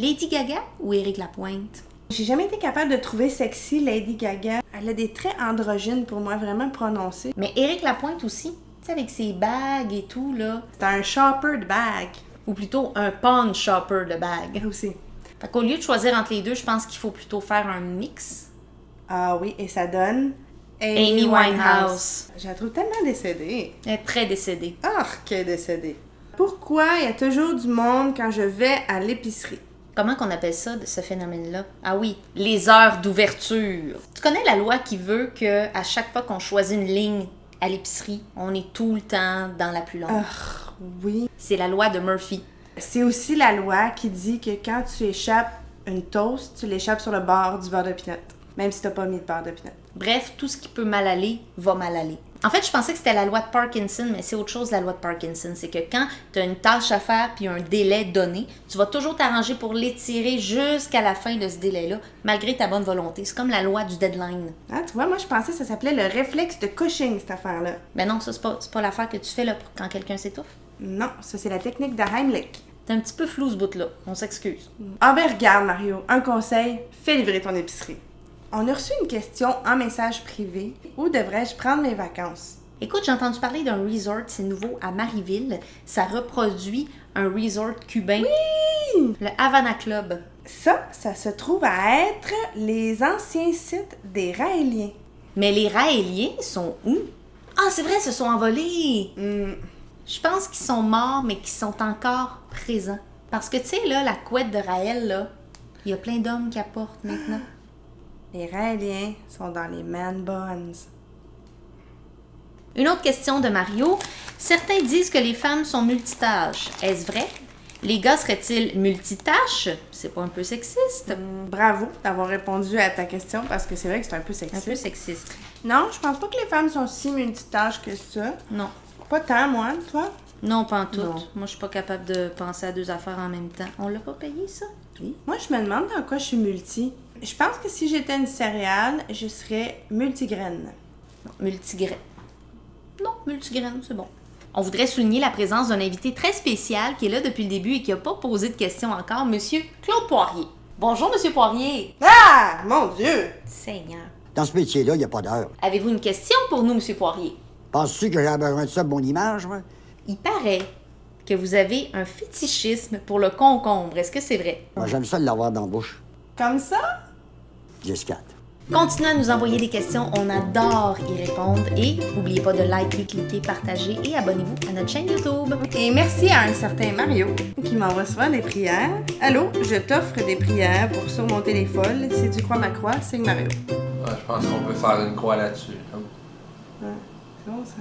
Lady Gaga ou Éric Lapointe? J'ai jamais été capable de trouver sexy Lady Gaga. Elle a des traits androgynes pour moi, vraiment prononcés. Mais Éric Lapointe aussi, tu sais, avec ses bagues et tout, là. C'est un shopper de bagues. Ou plutôt un pawn shopper de bagues. Aussi. Fait qu'au lieu de choisir entre les deux, je pense qu'il faut plutôt faire un mix. Ah oui, et ça donne... Amy Winehouse. Je la trouve tellement décédée. Elle est très décédée. Ah, qu'elle est décédée. Pourquoi il y a toujours du monde quand je vais à l'épicerie? Comment qu'on appelle ça, ce phénomène-là? Ah oui, les heures d'ouverture. Tu connais la loi qui veut que à chaque fois qu'on choisit une ligne à l'épicerie, on est tout le temps dans la plus longue? Ah, oui. C'est la loi de Murphy. C'est aussi la loi qui dit que quand tu échappes une toast, tu l'échappes sur le bord du beurre de pinot. Même si t'as pas mis de beurre de pinot. Bref, tout ce qui peut mal aller, va mal aller. En fait, je pensais que c'était la loi de Parkinson, mais c'est autre chose, la loi de Parkinson. C'est que quand tu as une tâche à faire puis un délai donné, tu vas toujours t'arranger pour l'étirer jusqu'à la fin de ce délai-là, malgré ta bonne volonté. C'est comme la loi du deadline. Ah, tu vois, moi, je pensais que ça s'appelait le réflexe de Cushing, cette affaire-là. Mais non, ça, c'est pas l'affaire que tu fais là, quand quelqu'un s'étouffe. Non, ça, c'est la technique de Heimlich. T'es un petit peu flou, ce bout-là. On s'excuse. Ah ben, regarde, Mario, un conseil, fais livrer ton épicerie. On a reçu une question en message privé. Où devrais-je prendre mes vacances? Écoute, j'ai entendu parler d'un resort, c'est nouveau, à Marieville. Ça reproduit un resort cubain. Oui! Le Havana Club. Ça se trouve à être les anciens sites des Raéliens. Mais les Raéliens sont où? Ah, c'est vrai, ils se sont envolés! Je pense qu'ils sont morts, mais qu'ils sont encore présents. Parce que, tu sais, là, la couette de Raël, là, il y a plein d'hommes qui apportent maintenant. Les Raéliens sont dans les man buns. Une autre question de Mario. Certains disent que les femmes sont multitâches. Est-ce vrai? Les gars seraient-ils multitâches? C'est pas un peu sexiste? Bravo d'avoir répondu à ta question parce que c'est vrai que c'est un peu Un sexiste. peu sexiste. Non, je pense pas que les femmes sont si multitâches que ça. Non. Pas tant, moi, toi? Non, pas en tout. Non. Moi, je suis pas capable de penser à deux affaires en même temps. On l'a pas payé, ça? Oui. Moi, je me demande dans quoi je suis multi. Je pense que si j'étais une céréale, je serais multigraine. Non, multigraine. Non, multigraine, c'est bon. On voudrait souligner la présence d'un invité très spécial qui est là depuis le début et qui n'a pas posé de questions encore, Monsieur Claude Poirier. Bonjour, Monsieur Poirier. Ah! Mon Dieu! Seigneur. Dans ce métier-là, il n'y a pas d'heure. Avez-vous une question pour nous, Monsieur Poirier? Penses-tu que j'ai besoin de ça pour mon image, moi? Il paraît que vous avez un fétichisme pour le concombre. Est-ce que c'est vrai? Moi, j'aime ça de l'avoir dans la bouche. Comme ça? Giscate. Continuez à nous envoyer des questions, on adore y répondre. Et n'oubliez pas de liker, cliquer, partager et abonnez-vous à notre chaîne YouTube. Et merci à un certain Mario qui m'envoie souvent des prières. Allô, je t'offre des prières pour surmonter les folles. Si tu crois ma croix, signe Mario. Ouais, je pense qu'on peut faire une croix là-dessus. Ouais, c'est bon ça.